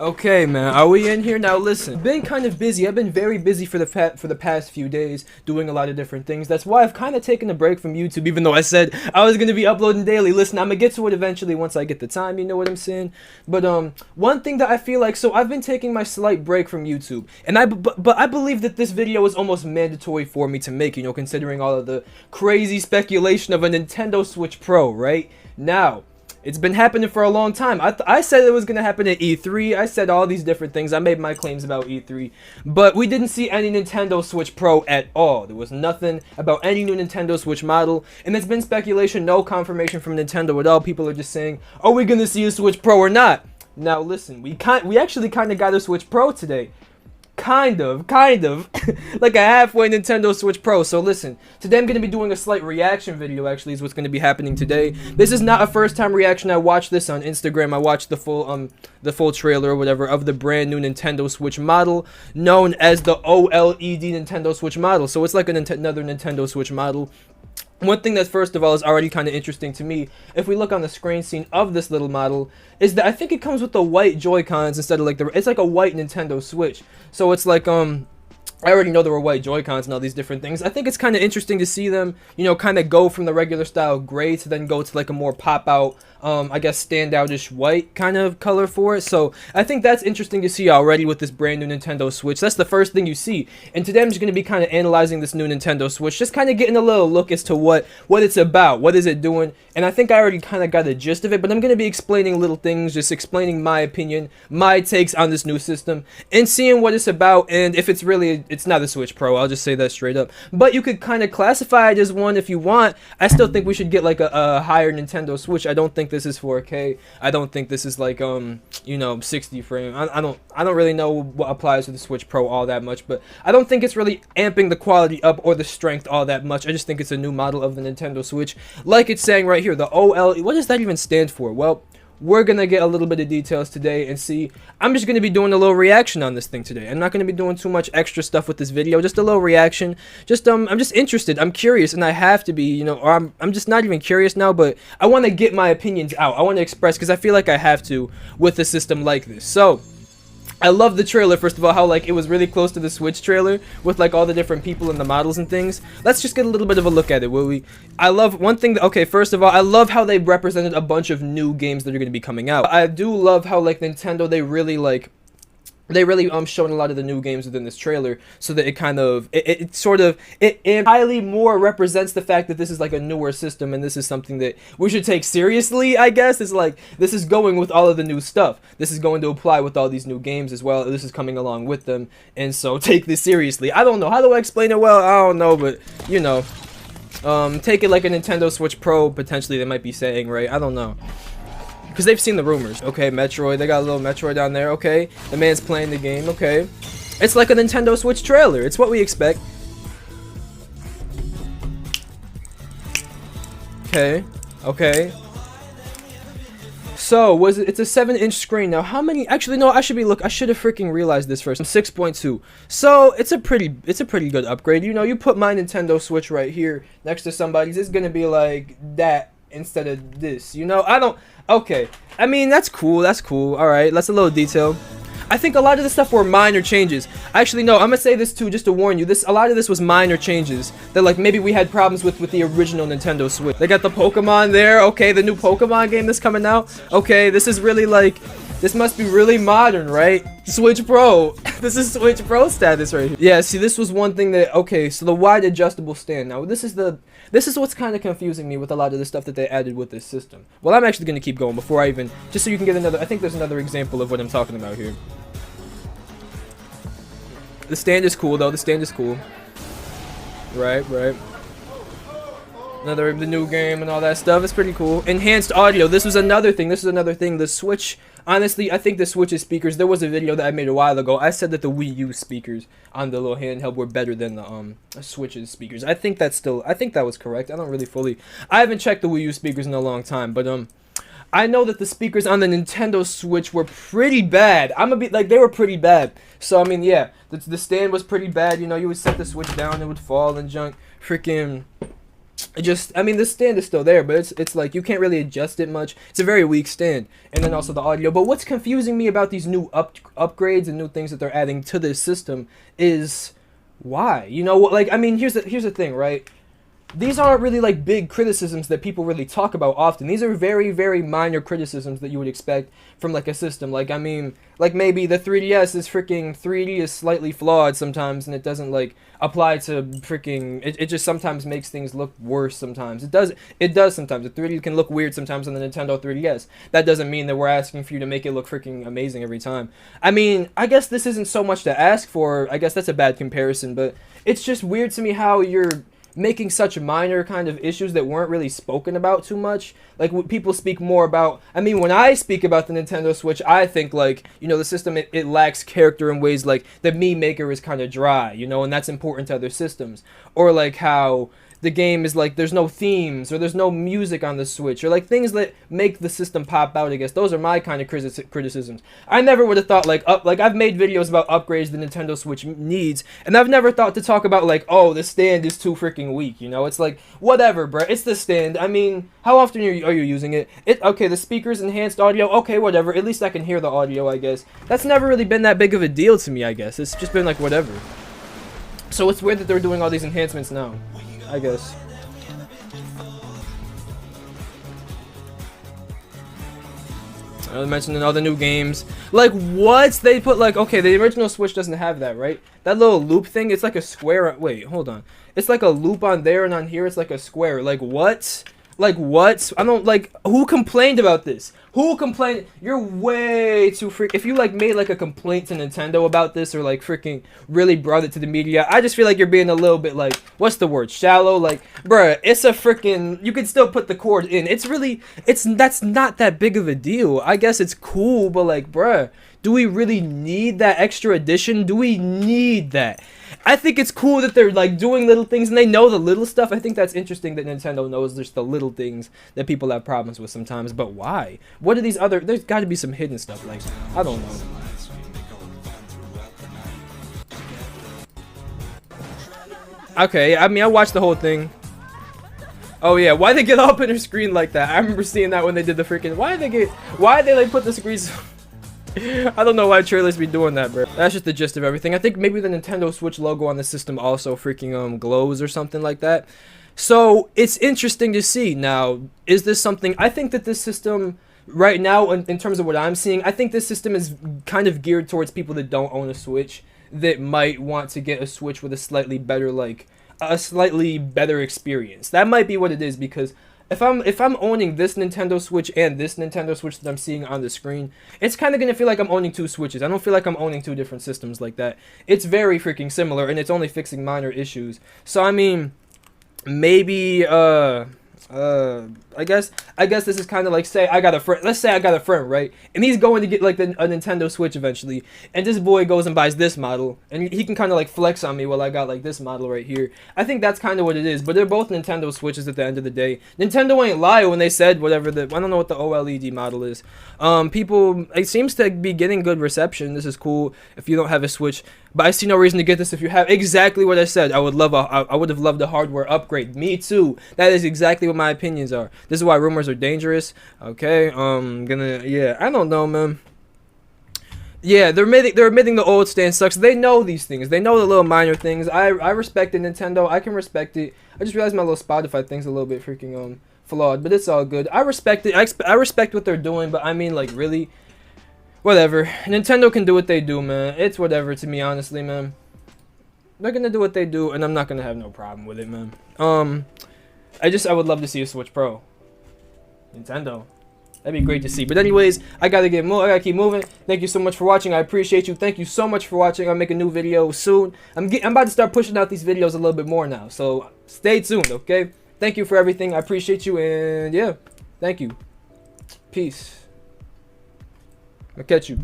Okay, man, are we in here now? Listen, been kind of busy. I've been very busy for the past few days, doing a lot of different things. That's why I've kind of taken a break from YouTube, even though I said I was gonna be uploading daily. Listen, I'm gonna get to it eventually once I get the time. You know what I'm saying? But one thing that I feel like, so I've been taking my slight break from YouTube, and but I believe that this video is almost mandatory for me to make. You know, considering all of the crazy speculation of a Nintendo Switch Pro, right now. It's been happening for a long time. I said it was going to happen at E3. I said all these different things. I made my claims about E3. But we didn't see any Nintendo Switch Pro at all. There was nothing about any new Nintendo Switch model. And it's been speculation, no confirmation from Nintendo at all. People are just saying, are we going to see a Switch Pro or not? Now listen, we actually kind of got a Switch Pro today. Kind of, like a halfway Nintendo Switch Pro. So listen, today I'm going to be doing a slight reaction video, actually, is what's going to be happening today. This is not a first time reaction. I watched this on Instagram. I watched the full trailer or whatever of the brand new Nintendo Switch model, known as the OLED Nintendo Switch model. So it's like another Nintendo Switch model. One thing that, first of all, is already kind of interesting to me, if we look on the screen scene of this little model, is that I think it comes with the white Joy-Cons instead of like it's like a white Nintendo Switch. So it's like, I already know there were white Joy-Cons and all these different things. I think it's kind of interesting to see them, you know, kind of go from the regular style gray to then go to like a more pop-out, I guess standoutish white kind of color for it. So I think that's interesting to see already with this brand new Nintendo Switch. That's the first thing you see. And today I'm just going to be kind of analyzing this new Nintendo Switch, just kind of getting a little look as to what it's about, what is it doing. And I think I already kind of got the gist of it, but I'm going to be explaining little things, just explaining my opinion, my takes on this new system, and seeing what it's about, and if it's really, it's not a Switch Pro, I'll just say that straight up. But you could kind of classify it as one if you want. I still think we should get like a higher Nintendo Switch. I don't think this is 4K. I don't think this is like, you know, 60 frame. I don't really know what applies to the Switch Pro all that much, but I don't think it's really amping the quality up or the strength all that much. I just think it's a new model of the Nintendo Switch. Like it's saying right here, the OLED, what does that even stand for? Well, we're gonna get a little bit of details today and see. I'm just gonna be doing a little reaction on this thing today. I'm not gonna be doing too much extra stuff with this video, just a little reaction. Just I'm just interested, I'm curious, and I have to be, you know, or I'm just not even curious now, but I want to get my opinions out. I want to express, because I feel like I have to with a system like this. So I love the trailer, first of all, how like it was really close to the Switch trailer with like all the different people and the models and things. Let's just get a little bit of a look at it, will we? I love one thing that, okay, first of all, I love how they represented a bunch of new games that are going to be coming out. I do love how like Nintendo, they really shown a lot of the new games within this trailer, so that it kind of it highly more represents the fact that this is like a newer system, and this is something that we should take seriously, I guess. It's like this is going with all of the new stuff. This is going to apply with all these new games as well. This is coming along with them, and so take this seriously. I don't know, how do I explain it well? I don't know, but you know, take it like a Nintendo Switch Pro potentially they might be saying, right? I don't know, because they've seen the rumors. Okay, Metroid, they got a little Metroid down there. Okay, the man's playing the game. Okay, it's like a Nintendo Switch trailer. It's what we expect. Okay. So it's a 7-inch screen. Now how many, actually no, I should have freaking realized this first. 6.2. So it's a pretty good upgrade. You know, you put my Nintendo Switch right here next to somebody's, it's gonna be like that instead of this, you know. Okay, I mean, that's cool, all right, that's a little detail. I think a lot of this stuff were minor changes. Actually, no, I'm gonna say this too, just to warn you, a lot of this was minor changes that like maybe we had problems with the original Nintendo Switch. They got the Pokemon there. Okay, the new Pokemon game that's coming out. Okay, this is really like, this must be really modern, right? Switch Pro. This is Switch Pro status right here. Yeah, see, this was one thing that, okay, so the wide adjustable stand. Now, this is what's kind of confusing me with a lot of the stuff that they added with this system. Well, I'm actually going to keep going before I even, just so you can get another, I think there's another example of what I'm talking about here. The stand is cool, though. The stand is cool. Right. The new game and all that stuff. It's pretty cool. Enhanced audio. This was another thing. The Switch, honestly, I think the Switch's speakers, there was a video that I made a while ago. I said that the Wii U speakers on the little handheld were better than the Switch's speakers. I think that was correct. I haven't checked the Wii U speakers in a long time, but I know that the speakers on the Nintendo Switch were pretty bad. They were pretty bad. So I mean, yeah, the stand was pretty bad. You know, you would set the Switch down, it would fall and junk. Freaking I mean, the stand is still there, but it's like you can't really adjust it much. It's a very weak stand, and then also the audio. But what's confusing me about these new upgrades and new things that they're adding to this system is why? You know, like, I mean, here's the thing, right? These aren't really like big criticisms that people really talk about often. These are very, very minor criticisms that you would expect from like a system. Like, I mean, like maybe the 3DS is freaking 3D is slightly flawed sometimes, and it doesn't like apply to freaking. It just sometimes makes things look worse. Sometimes it does sometimes. The 3D can look weird sometimes on the Nintendo 3DS. That doesn't mean that we're asking for you to make it look freaking amazing every time. I mean, I guess this isn't so much to ask for. I guess that's a bad comparison, but it's just weird to me how you're making such minor kind of issues that weren't really spoken about too much. Like, people speak more about, I mean, when I speak about the Nintendo Switch, I think, like, you know, the system, it lacks character in ways like the Mii Maker is kind of dry, you know, and that's important to other systems. Or, like, how the game is like there's no themes or there's no music on the Switch, or like things that make the system pop out. I guess those are my kind of criticisms. I never would have thought like I've made videos about upgrades the Nintendo Switch needs, and I've never thought to talk about like, oh, the stand is too freaking weak, you know. It's like, whatever, bro, it's the stand. I mean, how often are you using it? Okay, the speakers, enhanced audio, okay, whatever, at least I can hear the audio, I guess. That's never really been that big of a deal to me, I guess. It's just been like whatever. So it's weird that they're doing all these enhancements now, I guess. I mentioned all the new games. Like, what? They put, like, okay, the original Switch doesn't have that, right? That little loop thing, it's like a square. Wait, hold on. It's like a loop on there, and on here it's like a square. Like, what? Like, what? I don't, like, who complained about this? Who complained? You're way too if you, like, made, like, a complaint to Nintendo about this, or, like, freaking really brought it to the media, I just feel like you're being a little bit, like, what's the word? Shallow? Like, bruh, it's a freaking, you can still put the cord in. It's really, that's not that big of a deal. I guess it's cool, but, like, bruh, do we really need that extra addition? Do we need that? I think it's cool that they're like doing little things and they know the little stuff. I think that's interesting that Nintendo knows there's the little things that people have problems with sometimes. But why? What are these other? There's got to be some hidden stuff. Like, I don't know. Okay, I mean, I watched the whole thing. Oh yeah, why they get up in her screen like that? I remember seeing that when they did the freaking. Why they like put the screens? I don't know why trailers be doing that, bro. That's just the gist of everything. I think maybe the Nintendo Switch logo on the system also freaking glows or something like that. So it's interesting to see. Now, is this something? I think that this system right now, in terms of what I'm seeing, I think this system is kind of geared towards people that don't own a Switch, that might want to get a Switch with a slightly better, like, a slightly better experience. That might be what it is, because if I'm owning this Nintendo Switch and this Nintendo Switch that I'm seeing on the screen, it's kind of going to feel like I'm owning two Switches. I don't feel like I'm owning two different systems like that. It's very freaking similar, and it's only fixing minor issues. So, I mean, maybe, I guess this is kind of like, say I got a friend, let's say I got a friend, right? And he's going to get like a Nintendo Switch eventually, and this boy goes and buys this model, and he can kind of like flex on me while I got like this model right here. I think that's kind of what it is, but they're both Nintendo Switches at the end of the day. Nintendo ain't lie when they said whatever I don't know what the OLED model is. People, it seems to be getting good reception. This is cool if you don't have a Switch, but I see no reason to get this if you have. Exactly what I said. I would have loved a hardware upgrade. Me too. That is exactly what my opinions are. This is why rumors are dangerous. Okay, yeah, I don't know, man. Yeah, they're admitting the old stand sucks. They know these things. They know the little minor things. I respect it, Nintendo. I can respect it. I just realized my little Spotify thing's a little bit freaking flawed, but it's all good. I respect it. I respect what they're doing, but I mean, like, really, whatever. Nintendo can do what they do, man. It's whatever to me, honestly, man. They're gonna do what they do, and I'm not gonna have no problem with it, man. I would love to see a Switch Pro. Nintendo. That'd be great to see. But anyways, I gotta keep moving. Thank you so much for watching. I appreciate you. Thank you so much for watching. I'll make a new video soon. I'm about to start pushing out these videos a little bit more now. So stay tuned, okay? Thank you for everything. I appreciate you, and yeah, thank you. Peace. I'll catch you.